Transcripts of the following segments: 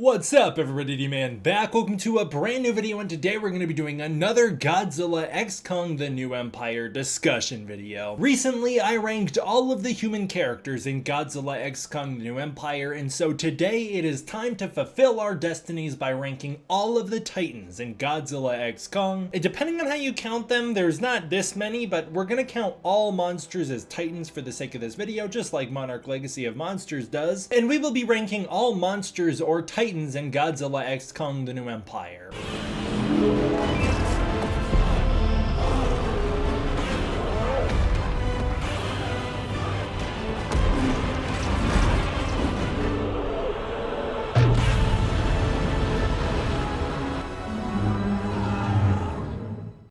What's up everybody, D-Man back. Welcome to a brand new video, and today we're going to be doing another Godzilla X Kong The New Empire discussion video. Recently I ranked all of the human characters in Godzilla X Kong The New Empire, and so today it is time to fulfill our destinies by ranking all of the Titans in Godzilla X Kong. And depending on how you count them, there's not this many, but we're going to count all monsters as Titans for the sake of this video, just like Monarch Legacy of Monsters does, and we will be ranking all monsters or Titans in Godzilla X Kong The New Empire.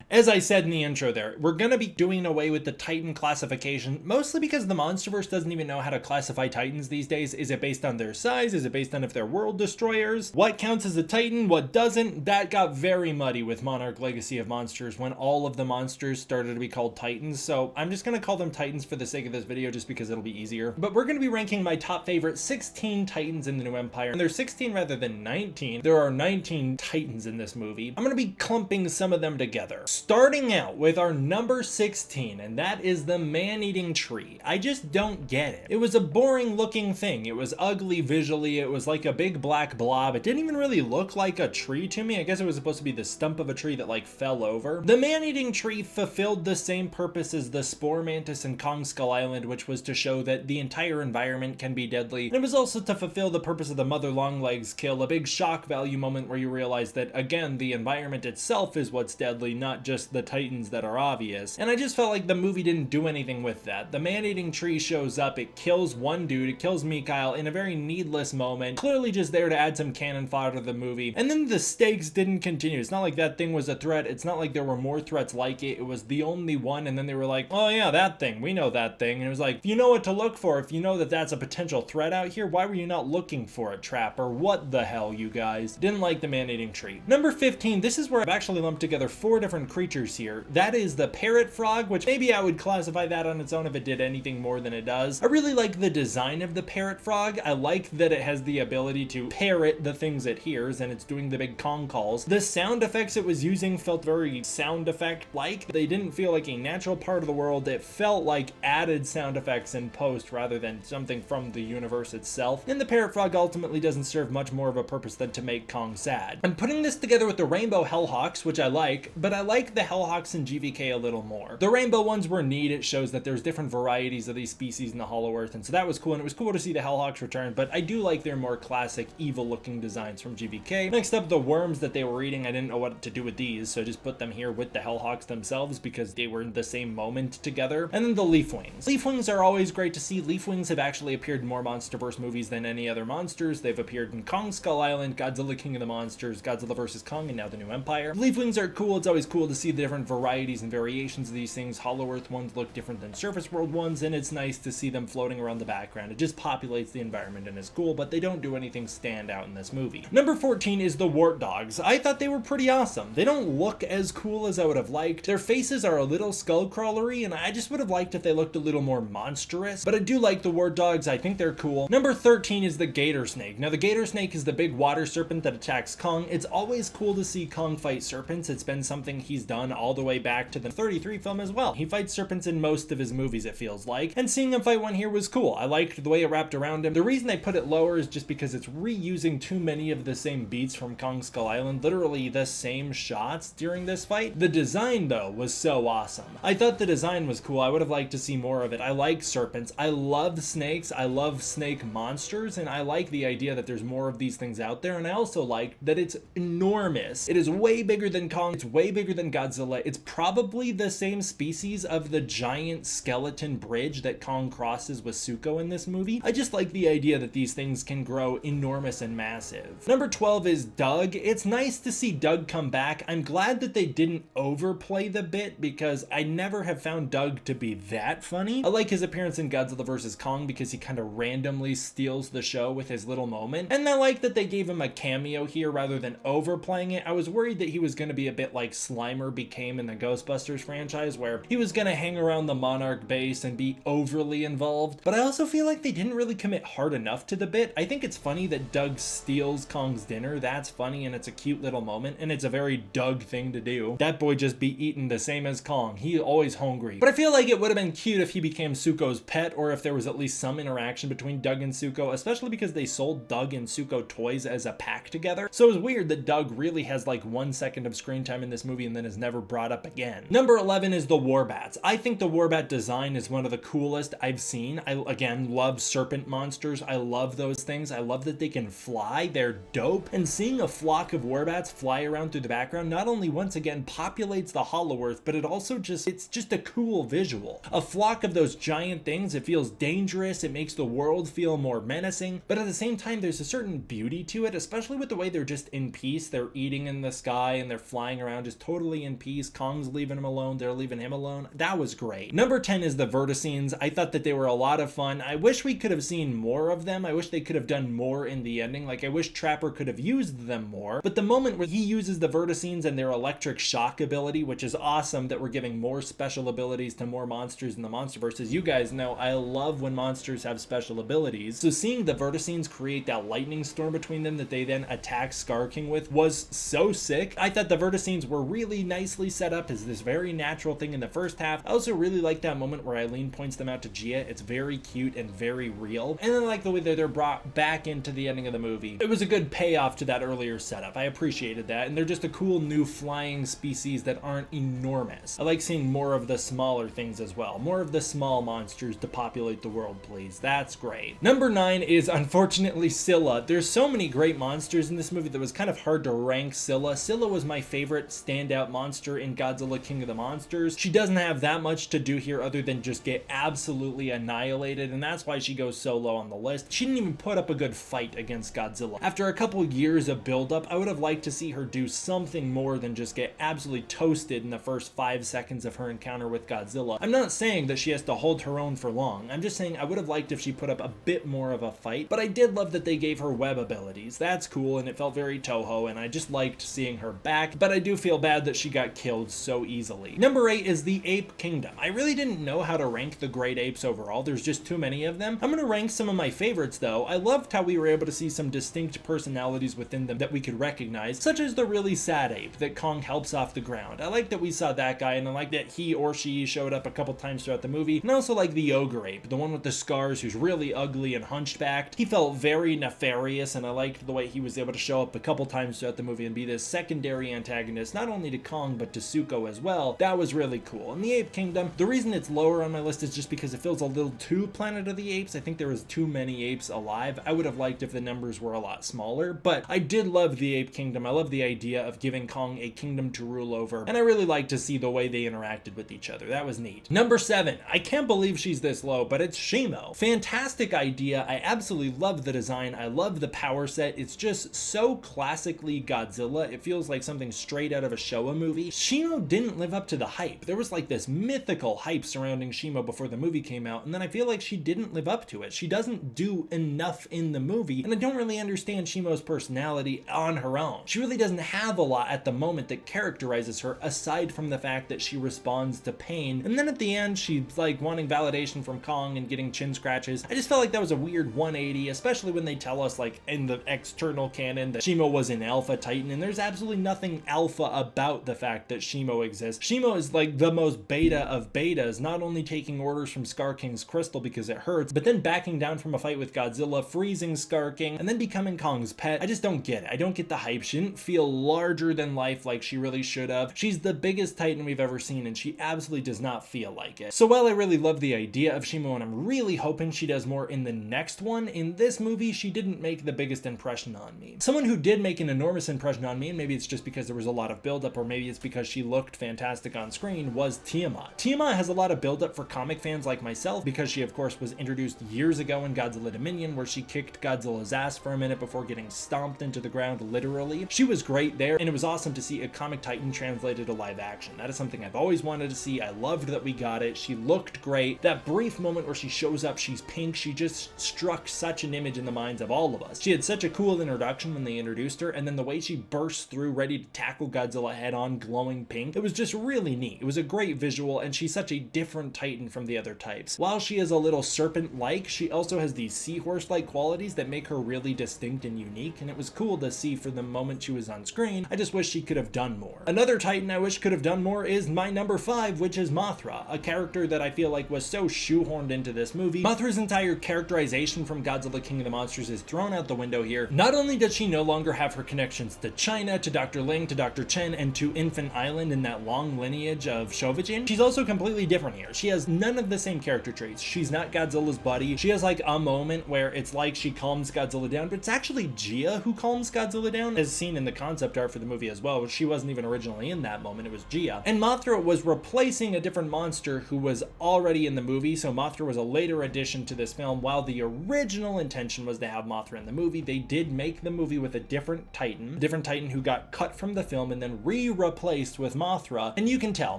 As I said in the intro there, we're going to be doing away with the Titan classification, mostly because the MonsterVerse doesn't even know how to classify Titans these days. Is it based on their size? Is it based on if they're world destroyers? What counts as a Titan? What doesn't? That got very muddy with Monarch Legacy of Monsters when all of the monsters started to be called Titans, so I'm just going to call them Titans for the sake of this video just because it'll be easier. But we're going to be ranking my top favorite 16 Titans in the New Empire, and there's 16 rather than 19. There are 19 Titans in this movie. I'm going to be clumping some of them together. Starting out with our number 16, and that is the man-eating tree. I just don't get it. It was a boring looking thing. It was ugly visually. It was like a big black blob. It didn't even really look like a tree to me. I guess it was supposed to be the stump of a tree that like fell over. The man-eating tree fulfilled the same purpose as the Spore Mantis in Kong Skull Island, which was to show that the entire environment can be deadly. And it was also to fulfill the purpose of the Mother Longlegs kill, a big shock value moment where you realize that, again, the environment itself is what's deadly, not just the Titans that are obvious. And I just felt like the movie didn't do anything with that. The man-eating tree shows up, it kills one dude, it kills Mikhail in a very needless moment, clearly just there to add some cannon fodder to the movie, and then the stakes didn't continue. It's not like that thing was a threat, it's not like there were more threats like it, it was the only one, and then they were like, oh yeah, that thing, we know that thing, and it was like, if you know what to look for, if you know that that's a potential threat out here, why were you not looking for a trap, or what the hell, you guys? Didn't like the man-eating tree. Number 15, this is where I've actually lumped together 4 different creatures here. That is the parrot frog, which maybe I would classify that on its own if it did anything more than it does. I really like the design of the parrot frog. I like that it has the ability to parrot the things it hears, and it's doing the big Kong calls. The sound effects it was using felt very sound effect-like. They didn't feel like a natural part of the world. It felt like added sound effects in post rather than something from the universe itself. And the parrot frog ultimately doesn't serve much more of a purpose than to make Kong sad. I'm putting this together with the rainbow hellhawks, which I like, but I like the hellhawks in GVK a little more. The rainbow ones were neat. It shows that there's different varieties of these species in the Hollow Earth, and so that was cool, and it was cool to see the hellhawks return, but I do like their more classic evil looking designs from GVK. Next up, the worms that they were eating. I didn't know what to do with these, so I just put them here with the hellhawks themselves because they were in the same moment together. And then the leaf wings. Leaf wings are always great to see. Leaf wings have actually appeared in more MonsterVerse movies than any other monsters. They've appeared in Kong Skull Island, Godzilla King of the Monsters, Godzilla vs. Kong, and now the New Empire. Leaf wings are cool. It's always cool to see the different varieties and variations of these things. Hollow Earth ones look different than surface world ones, and it's nice to see them floating around the background. It just populates the environment and is cool, but they don't do anything stand out in this movie. Number 14 is the Wart Dogs. I thought they were pretty awesome. They don't look as cool as I would have liked. Their faces are a little skull crawlery, and I just would have liked if they looked a little more monstrous, but I do like the Wart Dogs. I think they're cool. Number 13 is the Gator Snake. Now the Gator Snake is the big water serpent that attacks Kong. It's always cool to see Kong fight serpents. It's been something he's done all the way back to the 33 film as well. He fights serpents in most of his movies, it feels like, and seeing him fight one here was cool. I liked the way it wrapped around him. The reason I put it lower is just because it's reusing too many of the same beats from Kong Skull Island, literally the same shots during this fight. The design though was so awesome. I thought the design was cool. I would have liked to see more of it. I like serpents. I love snakes. I love snake monsters, and I like the idea that there's more of these things out there, and I also like that it's enormous. It is way bigger than Kong. It's way bigger than Godzilla. It's probably the same species of the giant skeleton bridge that Kong crosses with Suko in this movie. I just like the idea that these things can grow enormous and massive. Number 12 is Doug. It's nice to see Doug come back. I'm glad that they didn't overplay the bit because I never have found Doug to be that funny. I like his appearance in Godzilla vs. Kong because he kind of randomly steals the show with his little moment, and I like that they gave him a cameo here rather than overplaying it. I was worried that he was going to be a bit like Slimer Hammer became in the Ghostbusters franchise, where he was gonna hang around the Monarch base and be overly involved. But I also feel like they didn't really commit hard enough to the bit. I think it's funny that Doug steals Kong's dinner. That's funny, and it's a cute little moment, and it's a very Doug thing to do. That boy just be eating the same as Kong. He always hungry. But I feel like it would have been cute if he became Suko's pet, or if there was at least some interaction between Doug and Suko, especially because they sold Doug and Suko toys as a pack together. So it's weird that Doug really has like 1 second of screen time in this movie and then is never brought up again. Number 11 is the Warbats. I think the Warbat design is one of the coolest I've seen. I, again, love serpent monsters. I love those things. I love that they can fly. They're dope. And seeing a flock of Warbats fly around through the background not only once again populates the Hollow Earth, but it also it's just a cool visual. A flock of those giant things, it feels dangerous. It makes the world feel more menacing, but at the same time, there's a certain beauty to it, especially with the way they're just in peace. They're eating in the sky and they're flying around just totally in peace. Kong's leaving them alone. They're leaving him alone. That was great. Number 10 is the Vertacines. I thought that they were a lot of fun. I wish we could have seen more of them. I wish they could have done more in the ending. Like, I wish Trapper could have used them more. But the moment where he uses the Vertacines and their electric shock ability, which is awesome that we're giving more special abilities to more monsters in the MonsterVerse. As you guys know, I love when monsters have special abilities. So seeing the Vertacines create that lightning storm between them that they then attack Skar King with was so sick. I thought the Vertacines were really nicely set up as this very natural thing in the first half. I also really like that moment where Eileen points them out to Gia. It's very cute and very real. And then I like the way that they're brought back into the ending of the movie. It was a good payoff to that earlier setup. I appreciated that. And they're just a cool new flying species that aren't enormous. I like seeing more of the smaller things as well. More of the small monsters to populate the world, please. That's great. Number 9 is unfortunately Scylla. There's so many great monsters in this movie that was kind of hard to rank Scylla. Scylla was my favorite standout monster in Godzilla King of the Monsters. She doesn't have that much to do here other than just get absolutely annihilated, and that's why she goes so low on the list. She didn't even put up a good fight against Godzilla. After a couple years of buildup, I would have liked to see her do something more than just get absolutely toasted in the first 5 seconds of her encounter with Godzilla. I'm not saying that she has to hold her own for long. I'm just saying I would have liked if she put up a bit more of a fight, but I did love that they gave her web abilities. That's cool, and it felt very Toho, and I just liked seeing her back, but I do feel bad that she got killed so easily. Number 8 is the Ape Kingdom. I really didn't know how to rank the great apes overall. There's just too many of them. I'm going to rank some of my favorites, though. I loved how we were able to see some distinct personalities within them that we could recognize, such as the really sad ape that Kong helps off the ground. I like that we saw that guy, and I like that he or she showed up a couple times throughout the movie. And I also like the ogre ape, the one with the scars who's really ugly and hunchbacked. He felt very nefarious, and I liked the way he was able to show up a couple times throughout the movie and be this secondary antagonist, not only to Kong, but to Suko as well. That was really cool. And the Ape Kingdom, the reason it's lower on my list is just because it feels a little too Planet of the Apes. I think there was too many apes alive. I would have liked if the numbers were a lot smaller, but I did love the Ape Kingdom. I love the idea of giving Kong a kingdom to rule over, and I really liked to see the way they interacted with each other. That was neat. Number 7, I can't believe she's this low, but it's Shimo. Fantastic idea. I absolutely love the design. I love the power set. It's just so classically Godzilla. It feels like something straight out of a Showa movie. Shimo didn't live up to the hype. There was like this mythical hype surrounding Shimo before the movie came out, and then I feel like she didn't live up to it. She doesn't do enough in the movie, and I don't really understand Shimo's personality on her own. She really doesn't have a lot at the moment that characterizes her, aside from the fact that she responds to pain, and then at the end she's like wanting validation from Kong and getting chin scratches. I just felt like that was a weird 180, especially when they tell us like in the external canon that Shimo was an alpha titan, and there's absolutely nothing alpha about the fact that Shimo exists. Shimo is like the most beta of betas, not only taking orders from Skar King's crystal because it hurts, but then backing down from a fight with Godzilla, freezing Skar King, and then becoming Kong's pet. I just don't get it. I don't get the hype. She didn't feel larger than life like she really should have. She's the biggest titan we've ever seen, and she absolutely does not feel like it. So while I really love the idea of Shimo, and I'm really hoping she does more in the next one, in this movie she didn't make the biggest impression on me. Someone who did make an enormous impression on me, and maybe it's just because there was a lot of buildup, or maybe it's because she looked fantastic on screen, was Tiamat. Tiamat has a lot of buildup for comic fans like myself, because she of course was introduced years ago in Godzilla Dominion, where she kicked Godzilla's ass for a minute before getting stomped into the ground literally. She was great there, and it was awesome to see a comic titan translated to live action. That is something I've always wanted to see. I loved that we got it. She looked great. That brief moment where she shows up, she's pink, she just struck such an image in the minds of all of us. She had such a cool introduction when they introduced her, and then the way she bursts through ready to tackle Godzilla head on warm glowing pink. It was just really neat. It was a great visual, and she's such a different Titan from the other types. While she is a little serpent-like, she also has these seahorse-like qualities that make her really distinct and unique, and it was cool to see for the moment she was on screen. I just wish she could have done more. Another Titan I wish could have done more is my number 5, which is Mothra, a character that I feel like was so shoehorned into this movie. Mothra's entire characterization from Godzilla King of the Monsters is thrown out the window here. Not only does she no longer have her connections to China, to Dr. Ling, to Dr. Chen, and to Infant Island in that long lineage of Shoujin, she's also completely different here. She has none of the same character traits. She's not Godzilla's buddy. She has like a moment where it's like she calms Godzilla down, but it's actually Gia who calms Godzilla down, as seen in the concept art for the movie as well, which she wasn't even originally in that moment. It was Gia. And Mothra was replacing a different monster who was already in the movie, so Mothra was a later addition to this film. While the original intention was to have Mothra in the movie, they did make the movie with a different Titan who got cut from the film and then re-replaced with Mothra, and you can tell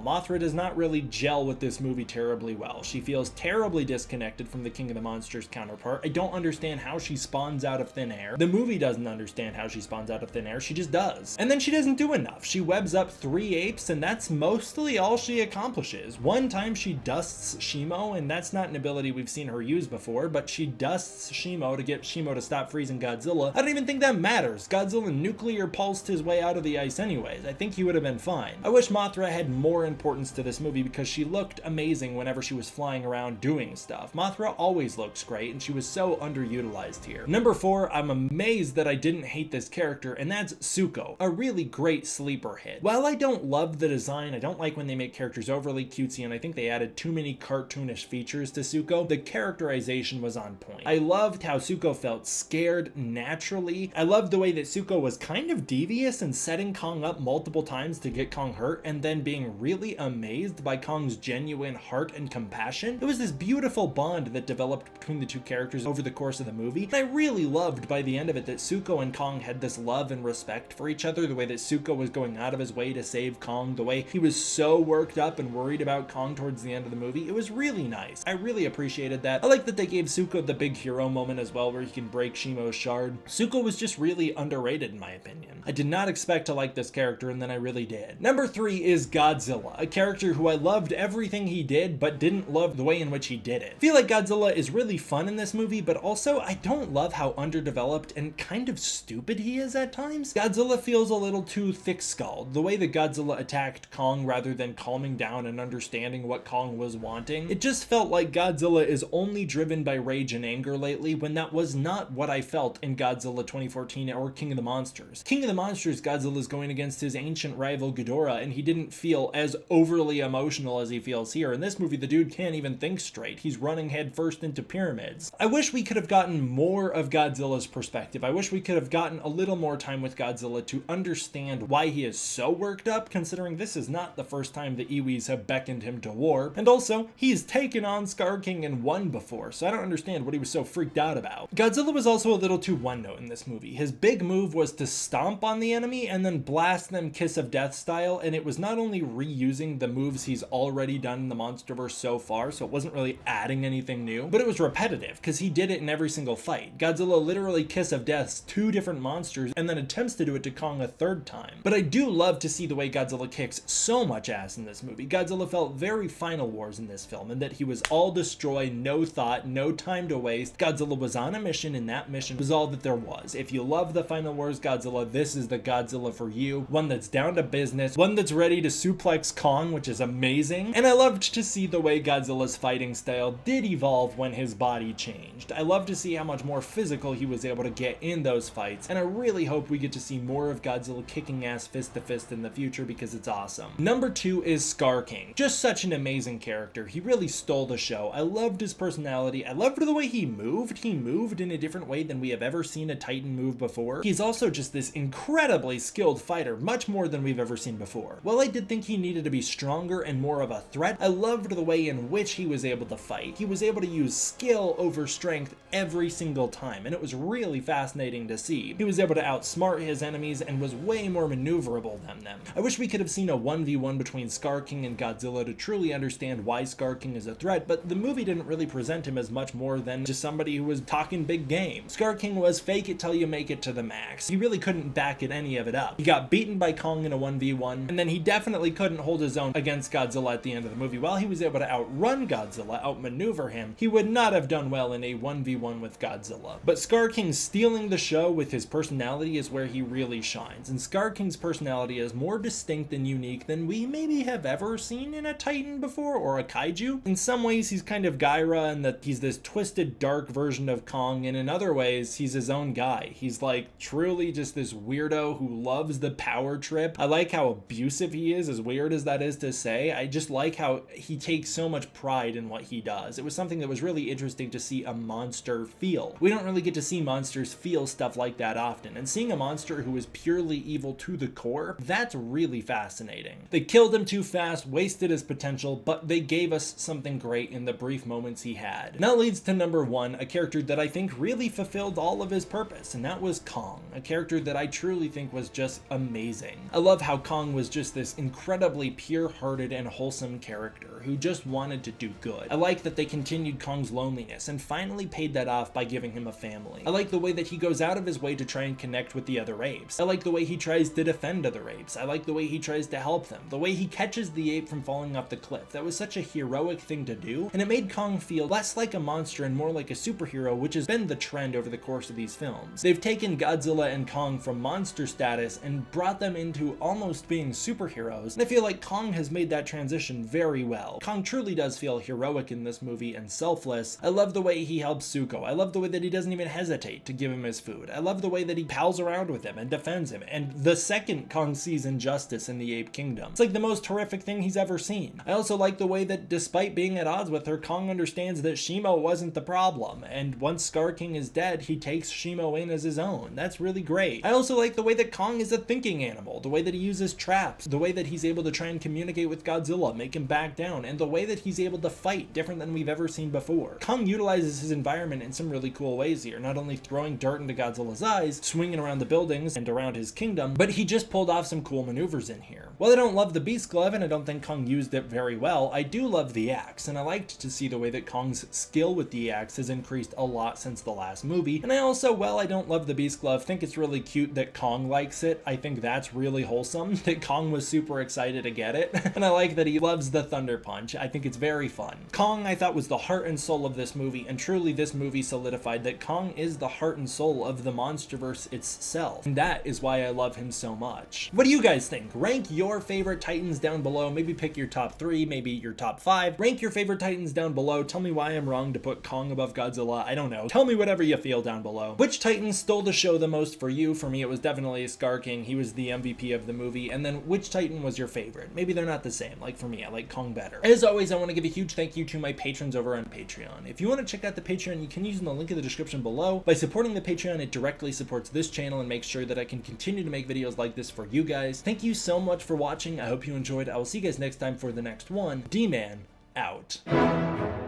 Mothra does not really gel with this movie terribly well. She feels terribly disconnected from the King of the Monsters counterpart. I don't understand how she spawns out of thin air. The movie doesn't understand how she spawns out of thin air. She just does. And then she doesn't do enough. She webs up 3 apes, and that's mostly all she accomplishes. One time she dusts Shimo, and that's not an ability we've seen her use before, but she dusts Shimo to get Shimo to stop freezing Godzilla. I don't even think that matters. Godzilla nuclear pulsed his way out of the ice anyways. I think he would have been fine. I wish Mothra had more importance to this movie because she looked amazing whenever she was flying around doing stuff. Mothra always looks great, and she was so underutilized here. Number 4, I'm amazed that I didn't hate this character, and that's Suko, a really great sleeper hit. While I don't love the design, I don't like when they make characters overly cutesy, and I think they added too many cartoonish features to Suko, the characterization was on point. I loved how Suko felt scared naturally. I loved the way that Suko was kind of devious and setting Kong up multiple times to get Kong hurt, and then being really amazed by Kong's genuine heart and compassion. It was this beautiful bond that developed between the two characters over the course of the movie, and I really loved by the end of it that Suko and Kong had this love and respect for each other, the way that Suko was going out of his way to save Kong, the way he was so worked up and worried about Kong towards the end of the movie. It was really nice. I really appreciated that. I like that they gave Suko the big hero moment as well, where he can break Shimo's shard. Suko was just really underrated in my opinion. I did not expect to like this character, and then I really did. Number 3 is Godzilla, a character who I loved everything he did, but didn't love the way in which he did it. I feel like Godzilla is really fun in this movie, but also I don't love how underdeveloped and kind of stupid he is at times. Godzilla feels a little too thick-skulled. The way that Godzilla attacked Kong rather than calming down and understanding what Kong was wanting, it just felt like Godzilla is only driven by rage and anger lately, when that was not what I felt in Godzilla 2014 or King of the Monsters. King of the Monsters, Godzilla's going against his ancient rival Ghidorah, and he didn't feel as overly emotional as he feels here. In this movie, the dude can't even think straight. He's running headfirst into pyramids. I wish we could have gotten more of Godzilla's perspective. I wish we could have gotten a little more time with Godzilla to understand why he is so worked up, considering this is not the first time the Iwis have beckoned him to war. And also, he's taken on Skar King and won before, so I don't understand what he was so freaked out about. Godzilla was also a little too one-note in this movie. His big move was to stomp on the enemy and then blast them Kiss of Death style, and it was not only reusing the moves he's already done in the MonsterVerse so far, so it wasn't really adding anything new, but it was repetitive, because he did it in every single fight. Godzilla literally Kiss of Deaths 2 different monsters and then attempts to do it to Kong a 3rd time. But I do love to see the way Godzilla kicks so much ass in this movie. Godzilla felt very Final Wars in this film, and that he was all destroy, no thought, no time to waste. Godzilla was on a mission, and that mission was all that there was. If you love the Final Wars Godzilla, this is the Godzilla for you. One that's down to business, one that's ready to suplex Kong, which is amazing. And I loved to see the way Godzilla's fighting style did evolve when his body changed. I love to see how much more physical he was able to get in those fights, and I really hope we get to see more of Godzilla kicking ass fist to fist in the future, because it's awesome. Number 2 is Skar King. Just such an amazing character. He really stole the show. I loved his personality. I loved the way he moved. He moved in a different way than we have ever seen a Titan move before. He's also just this incredibly skilled fighter, much more than we've ever seen before. While I did think he needed to be stronger and more of a threat, I loved the way in which he was able to fight. He was able to use skill over strength every single time, and it was really fascinating to see. He was able to outsmart his enemies and was way more maneuverable than them. I wish we could have seen a 1v1 between Skar King and Godzilla to truly understand why Skar King is a threat, but the movie didn't really present him as much more than just somebody who was talking big game. Skar King was fake it till you make it to the max. He really couldn't back any of it up. He got beaten by Kong in a 1v1, and then he definitely couldn't hold his own against Godzilla at the end of the movie. While he was able to outrun Godzilla, outmaneuver him, he would not have done well in a 1v1 with Godzilla. But Skar King stealing the show with his personality is where he really shines, and Skar King's personality is more distinct and unique than we maybe have ever seen in a Titan before, or a kaiju. In some ways, he's kind of Gaira in that he's this twisted, dark version of Kong, and in other ways, he's his own guy. He's like truly just this weirdo who loves the power trip. I like how abusive he is, as weird as that is to say. I just like how he takes so much pride in what he does. It was something that was really interesting to see a monster feel. We don't really get to see monsters feel stuff like that often, and seeing a monster who is purely evil to the core, that's really fascinating. They killed him too fast, wasted his potential, but they gave us something great in the brief moments he had. And that leads to number one, a character that I think really fulfilled all of his purpose, and that was Kong, a character that I truly think was just amazing. I love how Kong was just this incredibly pure-hearted and wholesome character who just wanted to do good. I like that they continued Kong's loneliness and finally paid that off by giving him a family. I like the way that he goes out of his way to try and connect with the other apes. I like the way he tries to defend other apes. I like the way he tries to help them. The way he catches the ape from falling off the cliff. That was such a heroic thing to do, and it made Kong feel less like a monster and more like a superhero, which has been the trend over the course of these films. They've taken Godzilla and Kong from monster status and brought them into almost being superheroes, and I feel like Kong has made that transition very well. Kong truly does feel heroic in this movie and selfless. I love the way he helps Suko. I love the way that he doesn't even hesitate to give him his food. I love the way that he pals around with him and defends him, and the second Kong sees injustice in the Ape Kingdom, it's like the most horrific thing he's ever seen. I also like the way that despite being at odds with her, Kong understands that Shimo wasn't the problem, and once Skar King is dead, he takes Shimo in as his own. That's really great. I also like the way that Kong is a thinking animal, the way that he uses traps, the way that he's able to try and communicate with Godzilla, make him back down, and the way that he's able to fight different than we've ever seen before. Kong utilizes his environment in some really cool ways here, not only throwing dirt into Godzilla's eyes, swinging around the buildings and around his kingdom, but he just pulled off some cool maneuvers in here. While I don't love the Beast Glove, and I don't think Kong used it very well, I do love the axe, and I liked to see the way that Kong's skill with the axe has increased a lot since the last movie. And I also, while I don't love the Beast Glove, think it's really cute that Kong likes it. I think that's really wholesome, that Kong was super excited to get it, and I like that he loves the Thunder Punch. I think it's very fun. Kong, I thought, was the heart and soul of this movie, and truly this movie solidified that Kong is the heart and soul of the MonsterVerse itself, and that is why I love him so much. What do you guys think? Rank your favorite Titans down below. Maybe pick your top 3, maybe your top 5. Rank your favorite Titans down below. Tell me why I'm wrong to put Kong above Godzilla. I don't know. Tell me whatever you feel down below. Which Titan stole the show the most for you? For me, it was definitely Skar King. He was the MVP of the movie. And then which Titan was your favorite? Maybe they're not the same. Like for me, I like Kong better. As always, I want to give a huge thank you to my patrons over on Patreon. If you want to check out the Patreon, you can use the link in the description below. By supporting the Patreon, it directly supports this channel and makes sure that I can continue to make videos like this for you guys. Thank you so much for watching. I hope you enjoyed. I will see you guys next time for the next one. D-Man out.